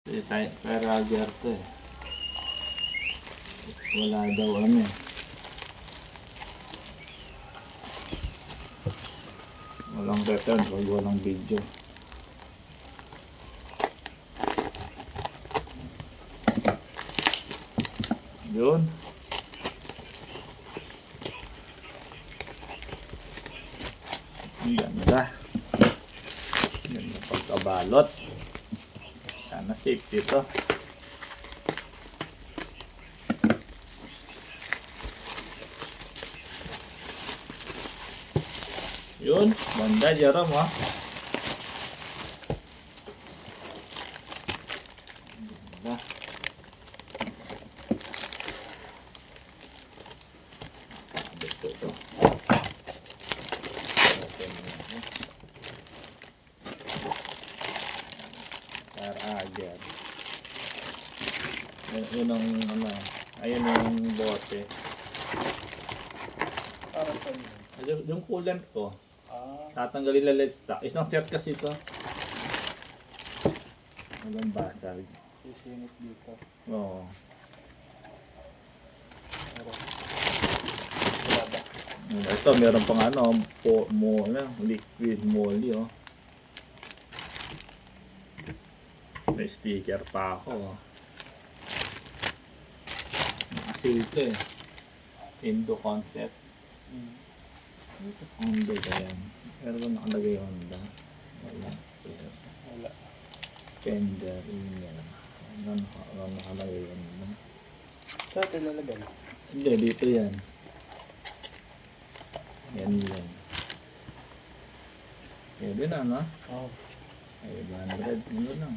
Karager to eh. Wala daw ano eh. Walang return pag walang video. Yun. Ang ganda. Ganda pagkabalot. Sana safe dito. Yun, banda Jerome ha. Ganda. Ito. Karager. Yun ang ano, ayun yung bote. Para sa inyo. Yung coolant ko. Tatanggalin lang LED stock. Isang set kasi ito. Walang basag. Sisingit dito. Oo. Ito, meron pang ano, liquid moly, oh. May sticker pa ako, oh. Kasi ito eh. Indo concept. Honda ba yan? Pero kung nakalagay Honda, wala. Wala. Fender, yan. Ano nakalagay Honda? Saan ito lalagay? Hindi, dito yan. Yan yan. Pwede na, no? Oo. 500, ano lang.